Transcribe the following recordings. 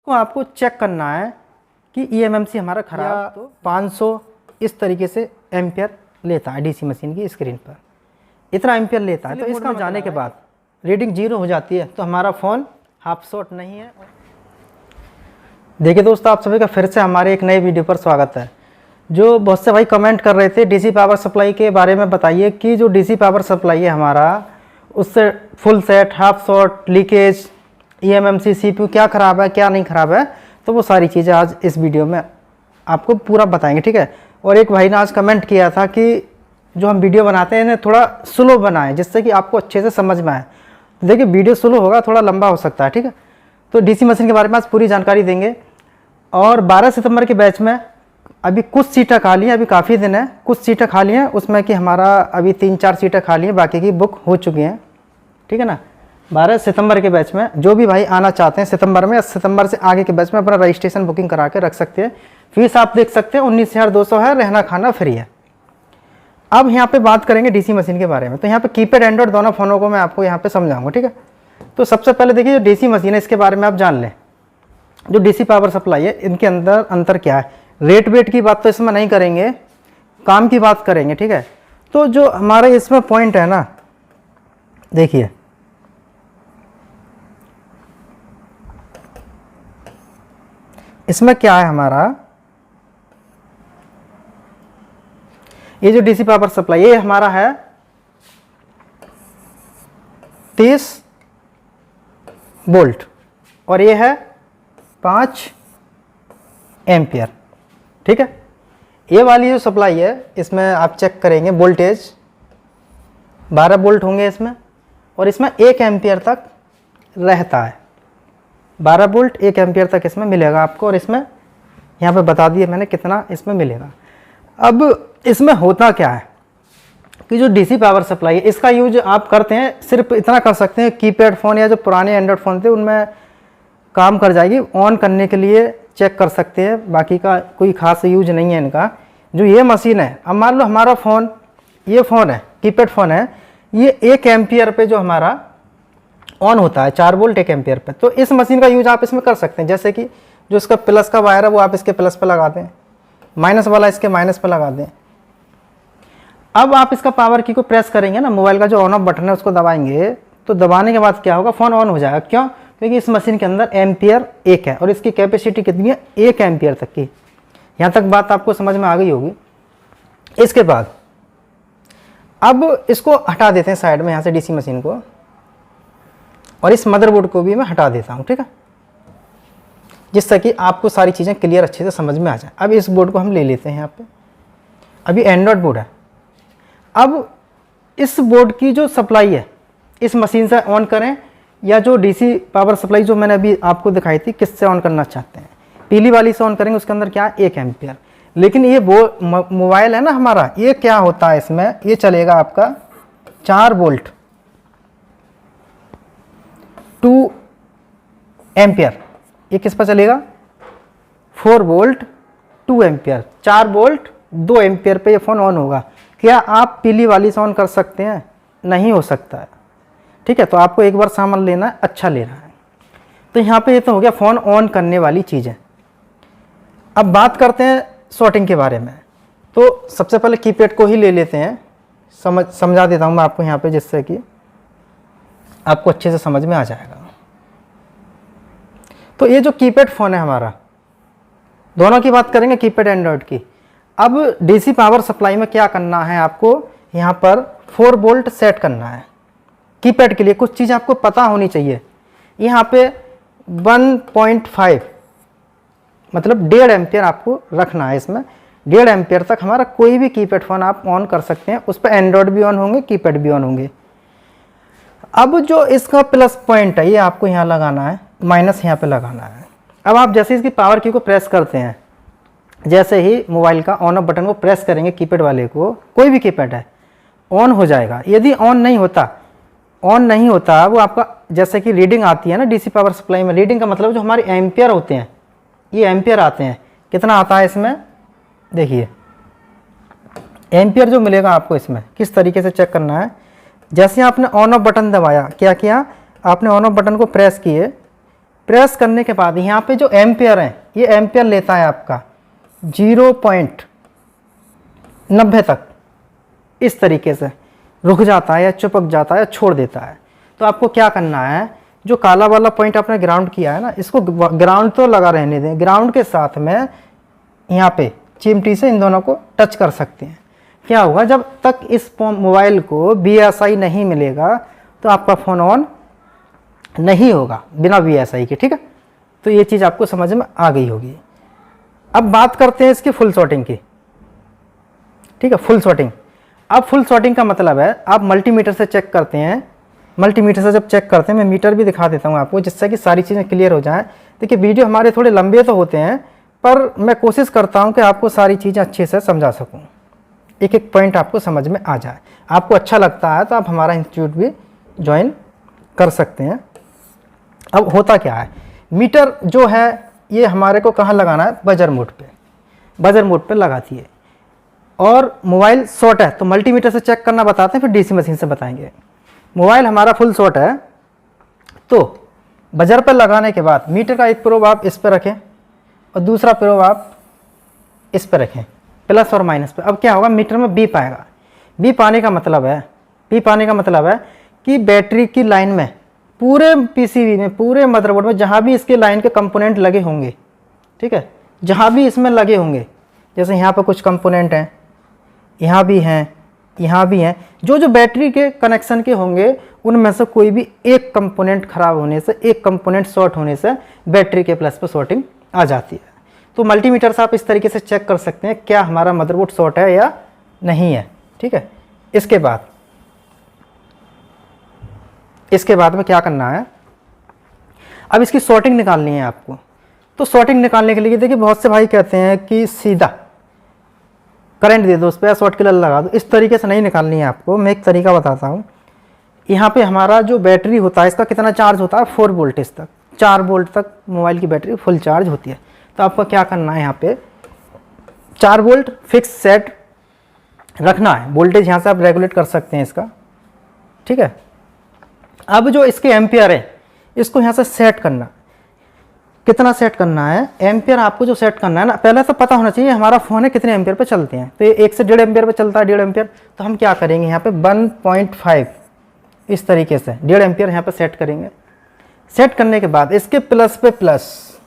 को आपको चेक करना है कि ईएमएमसी हमारा खराब तो 500 इस तरीके से एम्पियर लेता है डीसी मशीन की स्क्रीन पर, इतना एम्पियर लेता है। तो इसका जाने के बाद रीडिंग 0 हो जाती है तो हमारा फ़ोन हाफ शॉट नहीं है। देखिए दोस्तों, आप सभी का फिर से हमारे एक नए वीडियो पर स्वागत है। जो बहुत से भाई कमेंट कर रहे थे डीसी पावर सप्लाई के बारे में, बताइए कि जो डीसी पावर सप्लाई है हमारा, उससे full set, half shot, leakage, eMMC, CPU क्या ख़राब है क्या नहीं ख़राब है, तो वो सारी चीज़ें आज इस वीडियो में आपको पूरा बताएंगे, ठीक है। और एक भाई ने आज कमेंट किया था कि जो हम वीडियो बनाते हैं इन्हें थोड़ा स्लो बनाएं जिससे कि आपको अच्छे से समझ में आए। देखिए वीडियो स्लो होगा, थोड़ा लंबा हो सकता है, ठीक है। तो डीसी मशीन के बारे में आज पूरी जानकारी देंगे। और 12 सितंबर के बैच में अभी कुछ सीटें खाली हैं, अभी काफ़ी दिन है, कुछ सीटें खाली हैं, उसमें कि हमारा अभी 3-4 सीटें खाली हैं, बाकी की बुक हो चुकी हैं, ठीक है ना। 12 सितंबर के बैच में जो भी भाई आना चाहते हैं सितंबर में या सितंबर से आगे के बैच में अपना रजिस्ट्रेशन बुकिंग करा के रख सकते हैं। फीस आप देख सकते हैं 19,200 है, रहना खाना फ्री है। अब यहाँ पे बात करेंगे डीसी मशीन के बारे में। तो यहाँ पे कीपैड एंड्रॉइड दोनों फ़ोनों को मैं आपको यहाँ पे समझाऊंगा, ठीक है। तो सबसे पहले देखिए जो डीसी मशीन है इसके बारे में आप जान लें। जो डीसी पावर सप्लाई है इनके अंदर अंतर क्या है। रेट वेट की बात तो इसमें नहीं करेंगे, काम की बात करेंगे, ठीक है। तो जो हमारे इसमें पॉइंट है ना, देखिए इसमें क्या है हमारा, ये जो डीसी पावर सप्लाई ये हमारा है 30 वोल्ट और ये है 5 एम्पियर, ठीक है। ये वाली जो सप्लाई है इसमें आप चेक करेंगे वोल्टेज 12 वोल्ट होंगे इसमें, और इसमें 1 एम्पियर तक रहता है। 12 वोल्ट 1 एम्पियर तक इसमें मिलेगा आपको, और इसमें यहाँ पे बता दिए मैंने कितना इसमें मिलेगा। अब इसमें होता क्या है कि जो डीसी पावर सप्लाई है इसका यूज आप करते हैं, सिर्फ इतना कर सकते हैं, कीपैड फ़ोन या जो पुराने एंड्रॉयड फ़ोन थे उनमें काम कर जाएगी, ऑन करने के लिए चेक कर सकते हैं, बाकी का कोई खास यूज नहीं है इनका। जो ये मशीन है, अब मान लो हमारा फ़ोन, ये फ़ोन है कीपैड फ़ोन है, ये 1 एम्पियर पे जो हमारा ऑन होता है, 4 वोल्ट 1 एम्पियर पे, तो इस मशीन का यूज आप इसमें कर सकते हैं। जैसे कि जो इसका प्लस का वायर है वो आप इसके प्लस पे लगा दें, माइनस वाला इसके माइनस पे लगा दें। अब आप इसका पावर की को प्रेस करेंगे ना, मोबाइल का जो ऑन ऑफ बटन है उसको दबाएंगे, तो दबाने के बाद क्या होगा, फ़ोन ऑन हो जाएगा। क्यों? क्योंकि इस मशीन के अंदर एम्पियर 1 है और इसकी कैपेसिटी कितनी है, 1 एम्पियर तक की। यहाँ तक बात आपको समझ में आ गई होगी। इसके बाद अब इसको हटा देते हैं साइड में यहाँ से डीसी मशीन को, और इस मदरबोर्ड को भी मैं हटा देता हूँ, ठीक है, जिससे कि आपको सारी चीज़ें क्लियर अच्छे से समझ में आ जाए। अब इस बोर्ड को हम ले लेते हैं यहाँ पे, अभी एंड्रॉयड बोर्ड है। अब इस बोर्ड की जो सप्लाई है इस मशीन से ऑन करें, या जो डीसी पावर सप्लाई जो मैंने अभी आपको दिखाई थी किससे ऑन करना चाहते हैं, पीली वाली से ऑन करेंगे, उसके अंदर क्या है 1 एम्पियर। लेकिन ये मोबाइल है ना हमारा, ये क्या होता है इसमें, ये चलेगा आपका 4 वोल्ट 2 एम्पियर। ये किस पर चलेगा, 4 वोल्ट 2 एम्पियर, 4 वोल्ट 2 एम्पियर पे ये फ़ोन ऑन होगा। क्या आप पीली वाली से ऑन कर सकते हैं? नहीं हो सकता है, ठीक है। तो आपको एक बार सामान लेना है, अच्छा लेना है। तो यहाँ पे ये तो हो गया फ़ोन ऑन करने वाली चीज़ें। अब बात करते हैं शॉर्टिंग के बारे में। तो सबसे पहले कीपैड को ही ले लेते हैं, समझा देता हूँ मैं आपको यहाँ पे, जिससे कि आपको अच्छे से समझ में आ जाएगा। तो ये जो कीपैड फ़ोन है हमारा, दोनों की बात करेंगे, कीपैड एंड्रॉयड की। अब डीसी पावर सप्लाई में क्या करना है आपको, यहाँ पर 4 वोल्ट सेट करना है कीपैड के लिए। कुछ चीज़ आपको पता होनी चाहिए। यहाँ पे 1.5 मतलब 1.5 एम्पियर आपको रखना है इसमें। 1.5 एम्पियर तक हमारा कोई भी कीपैड फ़ोन आप ऑन कर सकते हैं, उस पर एंड्रॉयड भी ऑन होंगे, कीपैड भी ऑन होंगे। अब जो इसका प्लस पॉइंट है ये आपको यहाँ लगाना है, माइनस यहाँ पे लगाना है। अब आप जैसे इसकी पावर की को प्रेस करते हैं, जैसे ही मोबाइल का ऑन ऑफ बटन को प्रेस करेंगे कीपैड वाले को, कोई भी कीपैड है, ऑन हो जाएगा। यदि ऑन नहीं होता वो आपका, जैसे कि रीडिंग आती है ना डीसी पावर सप्लाई में, रीडिंग का मतलब जो हमारे एम्पियर होते हैं, ये एम्पियर आते हैं। कितना आता है इसमें, देखिए एम्पियर जो मिलेगा आपको इसमें किस तरीके से चेक करना है। जैसे आपने ऑन ऑफ बटन दबाया, क्या किया आपने, ऑन ऑफ बटन को प्रेस किए, प्रेस करने के बाद यहाँ पे जो एम्पियर है, ये एम्पियर लेता है आपका 0.90 तक, इस तरीके से रुक जाता है या चिपक जाता है या छोड़ देता है। तो आपको क्या करना है, जो काला वाला पॉइंट आपने ग्राउंड किया है ना, इसको ग्राउंड तो लगा रहने दें, ग्राउंड के साथ में यहाँ पे चिमटी से इन दोनों को टच कर सकते हैं। क्या होगा, जब तक इस मोबाइल को BSI नहीं मिलेगा तो आपका फ़ोन ऑन नहीं होगा बिना BSI के, ठीक है। तो ये चीज़ आपको समझ में आ गई होगी। अब बात करते हैं इसकी फुल शॉटिंग की, ठीक है। फुल शॉटिंग, अब फुल शॉटिंग का मतलब है आप मल्टीमीटर से चेक करते हैं। मल्टीमीटर से जब चेक करते हैं, मैं मीटर भी दिखा देता हूँ आपको, जिससे कि सारी चीज़ें क्लियर हो जाएं। देखिए वीडियो हमारे थोड़े लंबे तो होते हैं, पर मैं कोशिश करता हूँ कि आपको सारी चीज़ें अच्छे से समझा सकूँ, एक एक पॉइंट आपको समझ में आ जाए। आपको अच्छा लगता है तो आप हमारा इंस्टीट्यूट भी ज्वाइन कर सकते हैं। अब होता क्या है, मीटर जो है ये हमारे को कहाँ लगाना है, बजर मोड पे, बजर मोड पे लगाती है। और मोबाइल शॉर्ट है तो मल्टीमीटर से चेक करना बताते हैं, फिर DC मशीन से बताएंगे। मोबाइल हमारा फुल शॉर्ट है तो बजर पर लगाने के बाद मीटर का एक प्रोब आप इस पर रखें और दूसरा प्रोब आप इस पर रखें, प्लस और माइनस पे। अब क्या होगा, मीटर में बीप आएगा। बीप आने का मतलब है, बीप आने का मतलब है कि बैटरी की लाइन में, पूरे PCB में, पूरे मदरबोर्ड में जहाँ भी इसके लाइन के कंपोनेंट लगे होंगे, ठीक है, जहाँ भी इसमें लगे होंगे, जैसे यहाँ पर कुछ कंपोनेंट हैं, यहाँ भी हैं, यहाँ भी हैं, जो बैटरी के कनेक्शन के होंगे उनमें से कोई भी एक कंपोनेंट खराब होने से, एक कंपोनेंट शॉर्ट होने से बैटरी के प्लस पर शॉर्टिंग आ जाती है। तो मल्टीमीटर से आप इस तरीके से चेक कर सकते हैं क्या हमारा मदरबोर्ड शॉर्ट है या नहीं है, ठीक है। इसके बाद में क्या करना है, अब इसकी शॉर्टिंग निकालनी है आपको। तो शॉर्टिंग निकालने के लिए देखिए बहुत से भाई कहते हैं कि सीधा करंट दे दो उस पर, शॉर्ट किलर लगा दो। इस तरीके से नहीं निकालनी है आपको, मैं एक तरीका बताता हूँ। यहाँ पे हमारा जो बैटरी होता है इसका कितना चार्ज होता है, 4 वोल्टेज तक, 4 वोल्ट तक मोबाइल की बैटरी फुल चार्ज होती है। तो आपको क्या करना है, यहाँ पे 4 वोल्ट फिक्स सेट रखना है। वोल्टेज यहाँ से आप रेगुलेट कर सकते हैं इसका, ठीक है। अब जो इसके एम्पियर है इसको यहाँ से सेट करना, कितना सेट करना है एम्पियर आपको जो सेट करना है ना, पहले तो पता होना चाहिए हमारा फ़ोन है कितने एम्पियर पे चलते हैं। तो ये 1 से 1.5 एम्पियर पे चलता है, 1.5 एम्पियर। तो हम क्या करेंगे यहाँ पे 1.5 इस तरीके से 1.5 एम्पियर यहाँ पे सेट करेंगे। सेट करने के बाद इसके प्लस पे प्लस,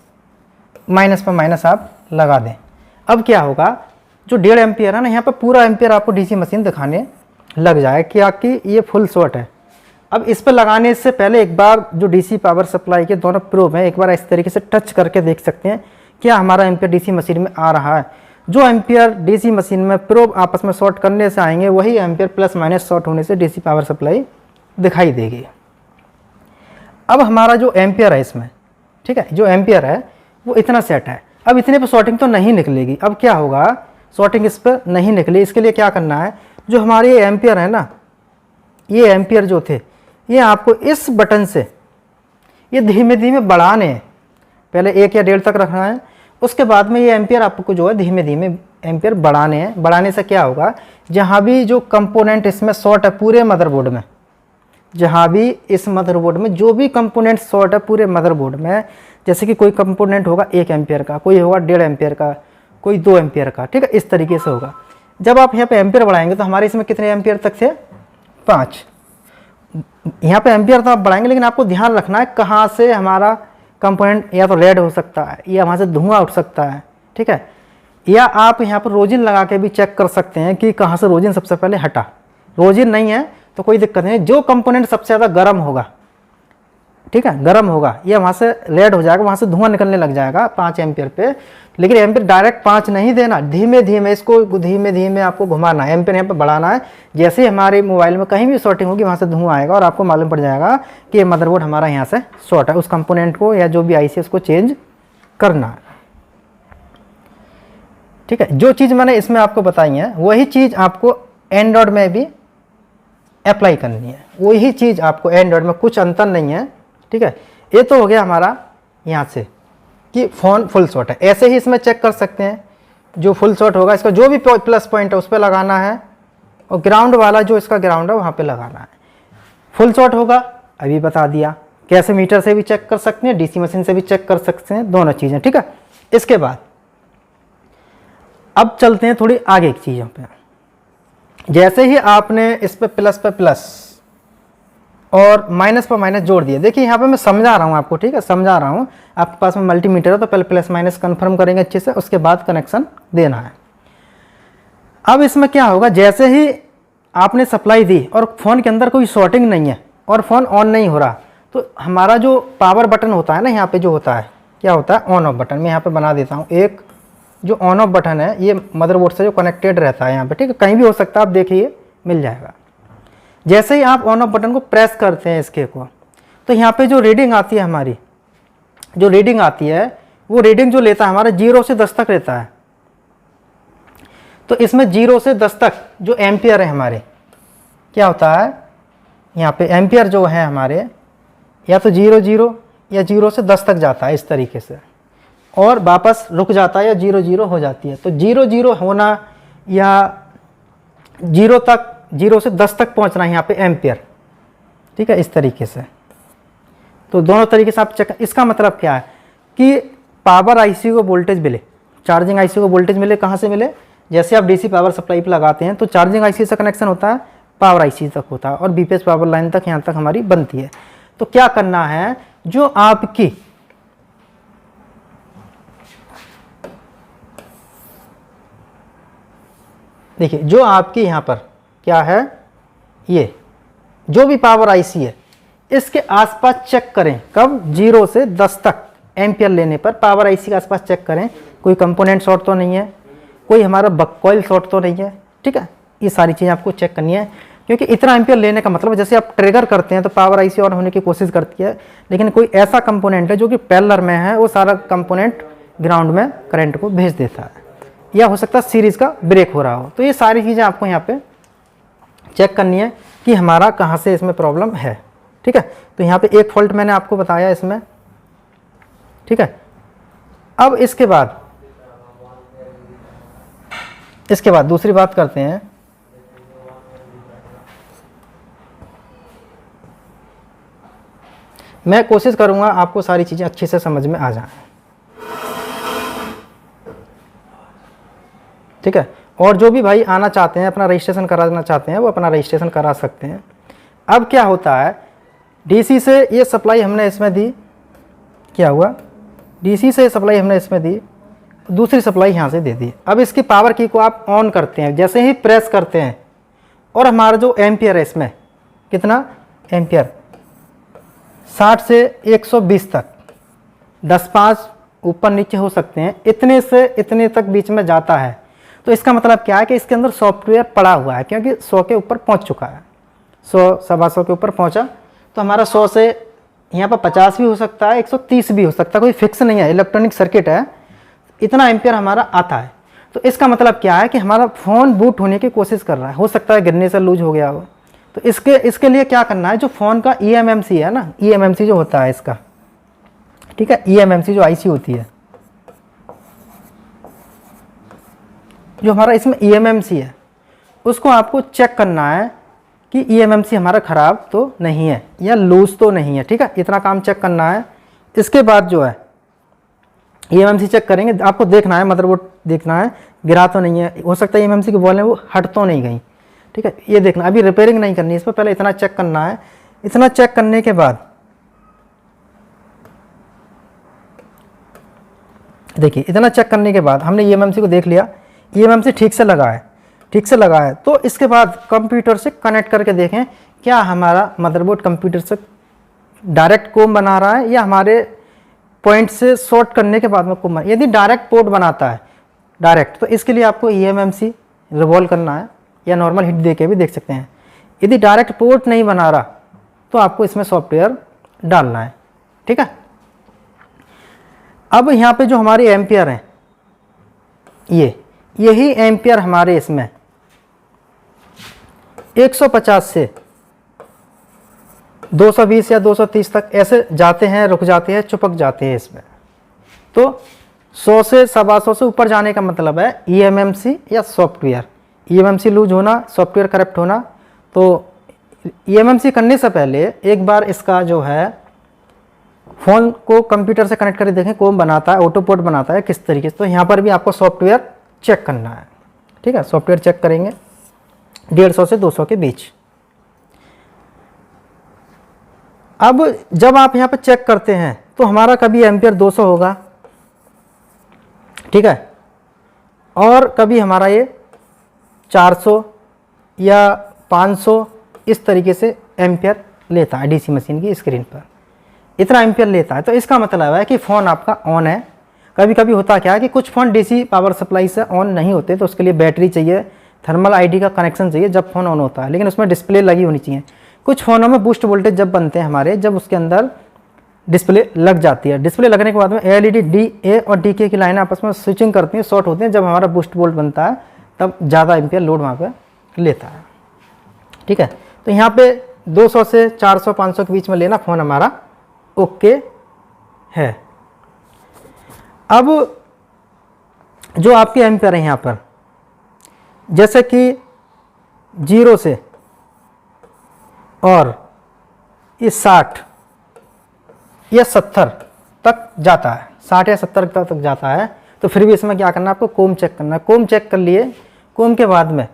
माइनस पे माइनस आप लगा दें। अब क्या होगा, जो 1.5 एम्पियर है ना, यहाँ पर पूरा एम्पियर आपको DC मशीन दिखाने लग जाए कि ये फुल शॉर्ट है। अब इस पर लगाने से पहले एक बार जो DC पावर सप्लाई के दोनों प्रोब हैं, एक बार इस तरीके से टच करके देख सकते हैं क्या हमारा एम्पियर DC मशीन में आ रहा है। जो एम्पियर DC मशीन में प्रोब आपस में शॉर्ट करने से आएंगे, वही एम्पियर प्लस माइनस शॉर्ट होने से DC पावर सप्लाई दिखाई देगी। अब हमारा जो एम्पियर है इसमें, ठीक है, जो एम्पियर है वो इतना सेट है। अब इतने पर शॉर्टिंग तो नहीं निकलेगी। अब क्या होगा, शॉर्टिंग इस पर नहीं निकली, इसके लिए क्या करना है, जो हमारे ये एम्पियर है ना, ये एम्पियर जो थे ये आपको इस बटन से ये धीमे धीमे बढ़ाने हैं। पहले 1 या 1.5 तक रखना है, उसके बाद में ये एम्पियर आपको जो है धीमे धीमे एम्पियर बढ़ाने हैं। बढ़ाने से क्या होगा, जहाँ भी जो कंपोनेंट इसमें शॉर्ट है पूरे मदरबोर्ड में, जहाँ भी इस मदरबोर्ड में जो भी कंपोनेंट शॉर्ट है पूरे मदरबोर्ड में, जैसे कि कोई कंपोनेंट होगा 1 एम्पियर का, कोई होगा 1.5 एम्पियर का, कोई 2 एम्पियर का, ठीक है, इस तरीके से होगा। जब आप यहाँ पे एम्पियर बढ़ाएंगे तो हमारे इसमें कितने एम्पियर तक थे, 5। यहाँ पे एम्पियर तो आप बढ़ाएंगे, लेकिन आपको ध्यान रखना है कहाँ से हमारा कंपोनेंट या तो रेड हो सकता है या वहाँ से धुआं उठ सकता है, ठीक है। या आप यहाँ पर रोजिन लगा के भी चेक कर सकते हैं कि कहाँ से रोजिन सबसे पहले हटा। रोजिन नहीं है तो कोई दिक्कत नहीं, जो कंपोनेंट सबसे ज़्यादा गर्म होगा, ठीक है, गर्म होगा, ये वहाँ से रेड हो जाएगा, वहाँ से धुआं निकलने लग जाएगा 5 एम्पियर पे। लेकिन एम्पियर डायरेक्ट 5 नहीं देना, धीमे धीमे इसको धीमे धीमे आपको घुमाना है, एम्पियर यहाँ पे बढ़ाना है। जैसे ही हमारे मोबाइल में कहीं भी शॉर्टिंग होगी वहाँ से धुआं आएगा और आपको मालूम पड़ जाएगा कि ये मदरबोर्ड हमारा यहाँ से शॉर्ट है। उस कंपोनेंट को या जो भी IC है उसको चेंज करना है, ठीक है। जो चीज़ मैंने इसमें आपको बताई है वही चीज़ आपको एंड्रॉयड में भी अप्लाई करनी है, वही चीज़ आपको एंड्रॉयड में, कुछ अंतर नहीं है, ठीक है। ये तो हो गया हमारा यहाँ से कि फ़ोन फुल शॉट है। ऐसे ही इसमें चेक कर सकते हैं, जो फुल शॉट होगा इसका जो भी प्लस पॉइंट है उस पर लगाना है, और ग्राउंड वाला जो इसका ग्राउंड है वहाँ पे लगाना है। फुल शॉट होगा अभी बता दिया, कैसे मीटर से भी चेक कर सकते हैं, डीसी मशीन से भी चेक कर सकते हैं, दोनों चीज़ें, ठीक है। इसके बाद अब चलते हैं थोड़ी आगे की चीज़ों पे। जैसे ही आपने इस पे प्लस और माइनस पर माइनस जोड़ दिए, देखिए यहाँ पे मैं समझा रहा हूँ आपको, ठीक है, समझा रहा हूँ। आपके पास में मल्टीमीटर है तो पहले प्लस माइनस कंफर्म करेंगे अच्छे से, उसके बाद कनेक्शन देना है। अब इसमें क्या होगा, जैसे ही आपने सप्लाई दी और फ़ोन के अंदर कोई शॉर्टिंग नहीं है और फ़ोन ऑन नहीं हो रहा, तो हमारा जो पावर बटन होता है ना, यहाँ पे जो होता है, क्या होता है, ऑन ऑफ बटन। मैं यहाँ पे बना देता हूँ एक, जो ऑन ऑफ बटन है ये मदरबोर्ड से जो कनेक्टेड रहता है यहाँ पे, ठीक है, कहीं भी हो सकता है, आप देखिए मिल जाएगा। जैसे ही आप ऑन ऑफ बटन को प्रेस करते हैं इसके को, तो यहाँ पे जो रीडिंग आती है हमारी, जो रीडिंग आती है वो रीडिंग जो लेता है हमारा 0 से 10 तक रहता है। तो इसमें 0 से 10 तक जो एम्पियर है हमारे, क्या होता है यहाँ पे एम्पियर जो है हमारे, या तो 0 या 0 से 10 तक जाता है इस तरीके से, और वापस रुक जाता है या 0 हो जाती है। तो 0 होना या 0 से 10 तक पहुंचना है यहाँ पे एम्पियर, ठीक है, इस तरीके से। तो दोनों तरीके से आप चेक, इसका मतलब क्या है कि पावर आईसी को वोल्टेज मिले, चार्जिंग आईसी को वोल्टेज मिले, कहाँ से मिले, जैसे आप डीसी पावर सप्लाई पे लगाते हैं तो चार्जिंग आईसी से कनेक्शन होता है, पावर आईसी तक होता है, और बीपीएस पावर लाइन तक यहाँ तक हमारी बनती है। तो क्या करना है, जो आपकी देखिए, जो आपकी यहाँ पर क्या है, ये जो भी पावर आईसी है इसके आसपास चेक करें, कब, 0 से 10 तक एम्पियर लेने पर पावर आईसी के आसपास चेक करें, कोई कंपोनेंट शॉर्ट तो नहीं है, कोई हमारा बककॉइल शॉर्ट तो नहीं है, ठीक है। ये सारी चीज़ें आपको चेक करनी है, क्योंकि इतना एम्पियर लेने का मतलब, जैसे आप ट्रिगर करते हैं तो पावर आईसी ऑन होने की कोशिश करती है, लेकिन कोई ऐसा कंपोनेंट है जो कि पैरेलल में है, वो सारा कंपोनेंट ग्राउंड में करंट को भेज देता है, या हो सकता है सीरीज़ का ब्रेक हो रहा हो। तो ये सारी चीज़ें आपको यहाँ पे चेक करनी है कि हमारा कहाँ से इसमें प्रॉब्लम है, ठीक है। तो यहाँ पे एक फॉल्ट मैंने आपको बताया इसमें, ठीक है। अब इसके बाद दूसरी बात करते हैं। मैं कोशिश करूंगा आपको सारी चीज़ें अच्छे से समझ में आ जाएं, ठीक है। और जो भी भाई आना चाहते हैं, अपना रजिस्ट्रेशन कराना चाहते हैं, वो अपना रजिस्ट्रेशन करा सकते हैं। अब क्या होता है, डीसी से ये सप्लाई हमने इसमें दी, क्या हुआ, डीसी से सप्लाई हमने इसमें दी, दूसरी सप्लाई यहाँ से दे दी। अब इसकी पावर की को आप ऑन करते हैं, जैसे ही प्रेस करते हैं, और हमारा जो एम्पियर है इसमें कितना एम्पियर, 60 से 120 तक, 10-5 ऊपर नीचे हो सकते हैं, इतने से इतने तक बीच में जाता है। तो इसका मतलब क्या है कि इसके अंदर सॉफ्टवेयर पड़ा हुआ है, क्योंकि 100 के ऊपर पहुंच चुका है, 100-125 के ऊपर पहुंचा, तो हमारा 100 से यहाँ पर 50 भी हो सकता है, 130 भी हो सकता है, कोई फिक्स नहीं है, इलेक्ट्रॉनिक सर्किट है, इतना एम्पियर हमारा आता है। तो इसका मतलब क्या है कि हमारा फ़ोन बूट होने की कोशिश कर रहा है, हो सकता है गिरने से लूज हो गया हो। तो इसके लिए क्या करना है, जो फ़ोन का EMMC है ना, EMMC जो होता है इसका, ठीक है, EMMC जो आईसी होती है, जो हमारा इसमें EMMC है, उसको आपको चेक करना है कि EMMC हमारा ख़राब तो नहीं है या लूज तो नहीं है, ठीक है, इतना काम चेक करना है। इसके बाद जो है EMMC चेक करेंगे, आपको देखना है, मदरबोर्ड देखना है गिरा तो नहीं है, हो सकता है EMMC की बॉल है वो हट तो नहीं गई, ठीक है, ये देखना। अभी रिपेयरिंग नहीं करनी है, इस पर पहले इतना चेक करना है। इतना चेक करने के बाद देखिए, इतना चेक करने के बाद हमने EMMC को देख लिया, EMMC ठीक से लगा है, तो इसके बाद कंप्यूटर से कनेक्ट करके देखें क्या हमारा मदरबोर्ड कंप्यूटर से डायरेक्ट कोम बना रहा है या हमारे पॉइंट से शॉर्ट करने के बाद में कोम। यदि डायरेक्ट पोर्ट बनाता है डायरेक्ट, तो इसके लिए आपको EMMC रिवॉल्व करना है, या नॉर्मल हिट दे के भी देख सकते हैं। यदि डायरेक्ट पोर्ट नहीं बना रहा तो आपको इसमें सॉफ्टवेयर डालना है, ठीक है। अब यहाँ पे जो हमारे एम्पियर हैं, यही एम्पियर हमारे इसमें 150 से 220 या 230 तक ऐसे जाते हैं, रुक जाते हैं, चिपक जाते हैं इसमें। तो 100 से 125 से ऊपर जाने का मतलब है EMMC या सॉफ्टवेयर, EMMC लूज होना, सॉफ्टवेयर करप्ट होना। तो EMMC करने से पहले एक बार इसका जो है फ़ोन को कंप्यूटर से कनेक्ट करके देखें कौन बनाता है, ऑटो पोर्ट बनाता है किस तरीके से। तो यहाँ पर भी आपको सॉफ्टवेयर चेक करना है, ठीक है। सॉफ्टवेयर चेक करेंगे 150 से 200 के बीच। अब जब आप यहाँ पर चेक करते हैं तो हमारा कभी एम्पियर 200 होगा, ठीक है, और कभी हमारा ये 400 या 500 इस तरीके से एम्पियर लेता है डीसी मशीन की स्क्रीन पर, इतना एम्पियर लेता है। तो इसका मतलब है कि फ़ोन आपका ऑन है। कभी कभी होता क्या है कि कुछ फ़ोन डीसी पावर सप्लाई से ऑन नहीं होते, तो उसके लिए बैटरी चाहिए, थर्मल आईडी का कनेक्शन चाहिए जब फ़ोन ऑन होता है, लेकिन उसमें डिस्प्ले लगी होनी चाहिए। कुछ फ़ोनों में बूस्ट वोल्टेज जब बनते हैं हमारे, जब उसके अंदर डिस्प्ले लग जाती है, डिस्प्ले लगने के बाद में एलईडी डी ए और डी के की लाइनें आपस में स्विचिंग करती हैं, शॉर्ट होती हैं। जब हमारा बूस्ट वोल्ट बनता है तब ज़्यादा एम्पियर लोड वहाँ पर लेता है, ठीक है। तो यहाँ पे 200 से 400 500 के बीच में लेना फ़ोन हमारा ओके है। अब जो आपके एम्पियर है यहाँ पर, जैसे कि 0 से और ये 60 या 70 तक जाता है, 60 या 70 तक जाता है, तो फिर भी इसमें क्या करना है आपको, कोम चेक करना है। कोम चेक कर लिए, कोम के बाद में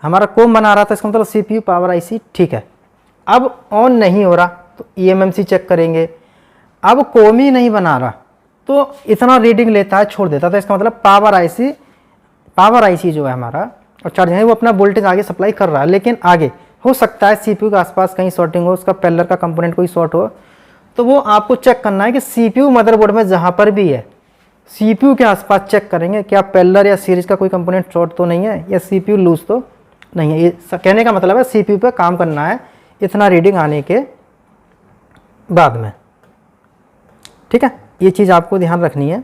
हमारा कोम बना रहा था, इसका मतलब सीपीयू पावर आईसी ठीक है। अब ऑन नहीं हो रहा तो ईएमएमसी चेक करेंगे। अब कोम ही नहीं बना रहा तो इतना रीडिंग लेता है, छोड़ देता था, इसका मतलब पावर आईसी जो है हमारा और चार्ज है वो अपना वोल्टेज आगे सप्लाई कर रहा है, लेकिन आगे हो सकता है सीपीयू के आसपास कहीं शॉर्टिंग हो, उसका पेलर का कंपोनेंट कोई शॉर्ट हो, तो वो आपको चेक करना है कि सीपीयू मदरबोर्ड में जहाँ पर भी है सीपीयू के आसपास चेक करेंगे क्या पेलर या सीरीज का कोई कंपोनेंट शॉर्ट तो नहीं है या सीपीयू लूज तो नहीं है। ये कहने का मतलब है सीपीयू पे काम करना है इतना रीडिंग आने के बाद में, ठीक है। ये चीज़ आपको ध्यान रखनी है।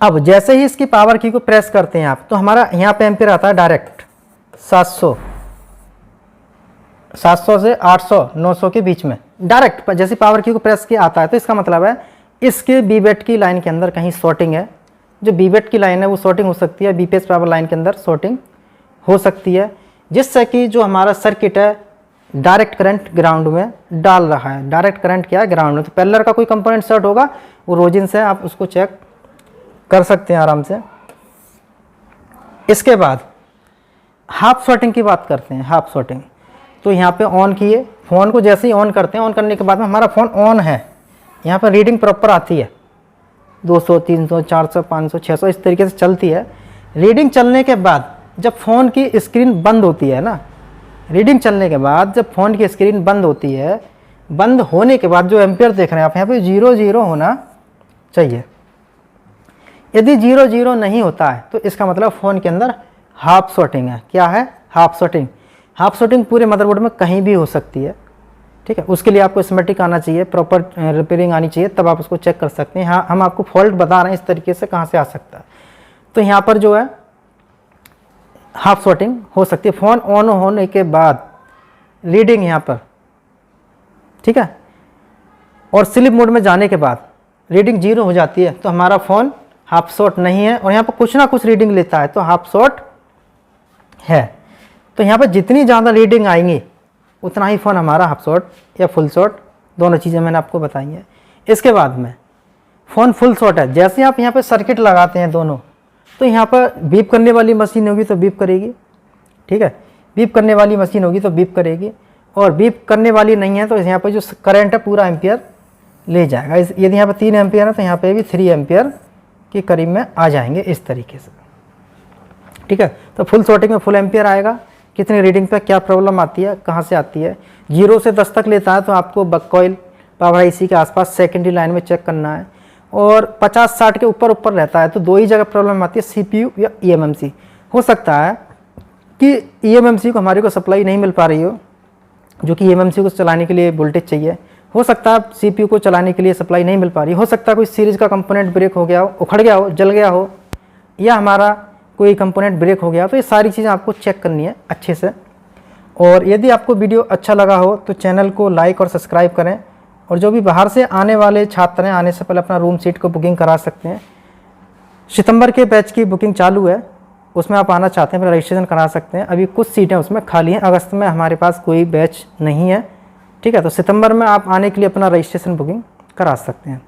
अब जैसे ही इसकी पावर की को प्रेस करते हैं आप, तो हमारा यहाँ पे एम्पियर आता है डायरेक्ट 700 से 800 900 के बीच में डायरेक्ट। जैसे पावर की को प्रेस किया आता है, तो इसका मतलब है इसके बीबेट की लाइन के अंदर कहीं शॉर्टिंग है। जो बीबेट की लाइन है वो शॉर्टिंग हो सकती है, बीपीएस पावर लाइन के अंदर शॉर्टिंग हो सकती है, जिससे कि जो हमारा सर्किट है डायरेक्ट करंट ग्राउंड में डाल रहा है। डायरेक्ट करंट क्या है, ग्राउंड में। तो पेलर का कोई कंपोनेंट शॉर्ट होगा, वो रोजिन से आप उसको चेक कर सकते हैं आराम से। इसके बाद हाफ शॉर्टिंग की बात करते हैं। हाफ शॉर्टिंग तो यहाँ पे ऑन किए फ़ोन को, जैसे ही ऑन करते हैं, ऑन करने के बाद में हमारा फ़ोन ऑन है, यहाँ पर रीडिंग प्रॉपर आती है 200 300 400 500 600 इस तरीके से चलती है। रीडिंग चलने के बाद जब फ़ोन की स्क्रीन बंद होती है ना, रीडिंग चलने के बाद जब फ़ोन की स्क्रीन बंद होती है, बंद होने के बाद जो एम्पियर देख रहे हैं आप यहाँ पे 00 होना चाहिए। यदि 00 नहीं होता है तो इसका मतलब फ़ोन के अंदर हाफ शॉर्टिंग है। क्या है, हाफ शॉर्टिंग। हाफ शॉर्टिंग पूरे मदरबोर्ड में कहीं भी हो सकती है, ठीक है। उसके लिए आपको स्कीमेटिक आना चाहिए, प्रॉपर रिपेयरिंग आनी चाहिए, तब आप उसको चेक कर सकते हैं। हाँ, हम आपको फॉल्ट बता रहे हैं इस तरीके से कहाँ से आ सकता है। तो यहाँ पर जो है हाफ शॉर्टिंग हो सकती है। फ़ोन ऑन होने के बाद रीडिंग यहाँ पर, ठीक है, और स्लीप मोड में जाने के बाद रीडिंग 0 हो जाती है, तो हमारा फ़ोन हाफ शॉर्ट नहीं है और यहाँ पर कुछ ना कुछ रीडिंग लेता है, तो हाफ शॉर्ट है। तो यहाँ पर जितनी ज़्यादा रीडिंग आएंगी उतना ही फ़ोन हमारा हाफ शॉर्ट या फुल शॉर्ट, दोनों चीज़ें मैंने आपको बताई हैं। इसके बाद में फ़ोन फुल शॉर्ट है, जैसे आप यहाँ पर सर्किट लगाते हैं दोनों, तो यहाँ पर बीप करने वाली मशीन होगी तो बीप करेगी, ठीक है। बीप करने वाली मशीन होगी तो बीप करेगी, और बीप करने वाली नहीं है तो यहाँ पर जो करंट है पूरा एम्पियर ले जाएगा। यदि यहाँ पर 3 एम्पियर है तो यहाँ पे भी 3 एम्पियर के करीब में आ जाएंगे इस तरीके से, ठीक है। तो फुल शॉर्टिंग में फुल एम्पियर आएगा। कितनी रीडिंग पे क्या प्रॉब्लम आती है, कहाँ से आती है। 0 से 10 तक लेता है तो आपको बक कॉइल पावर आईसी के आसपास सेकेंडरी लाइन में चेक करना है, और 50-60 के ऊपर रहता है तो 2 ही जगह प्रॉब्लम आती है, सीपीयू या ईएमएमसी। हो सकता है कि ईएमएमसी को हमारे को सप्लाई नहीं मिल पा रही हो, जो कि ईएमएमसी को चलाने के लिए वोल्टेज चाहिए। हो सकता है सीपीयू को चलाने के लिए सप्लाई नहीं मिल पा रही। हो सकता है कोई सीरीज का कंपोनेंट ब्रेक हो गया हो, उखड़ गया हो, जल गया हो, या हमारा कोई कंपोनेंट ब्रेक हो गया। तो ये सारी चीज़ें आपको चेक करनी है अच्छे से। और यदि आपको वीडियो अच्छा लगा हो तो चैनल को लाइक और सब्सक्राइब करें, और जो भी बाहर से आने वाले छात्र हैं, आने से पहले अपना रूम सीट को बुकिंग करा सकते हैं। सितंबर के बैच की बुकिंग चालू है, उसमें आप आना चाहते हैं, फिर रजिस्ट्रेशन करा सकते हैं। अभी कुछ सीटें उसमें खाली हैं, अगस्त में हमारे पास कोई बैच नहीं है, ठीक है। तो सितंबर में आप आने के लिए अपना रजिस्ट्रेशन बुकिंग करा सकते हैं।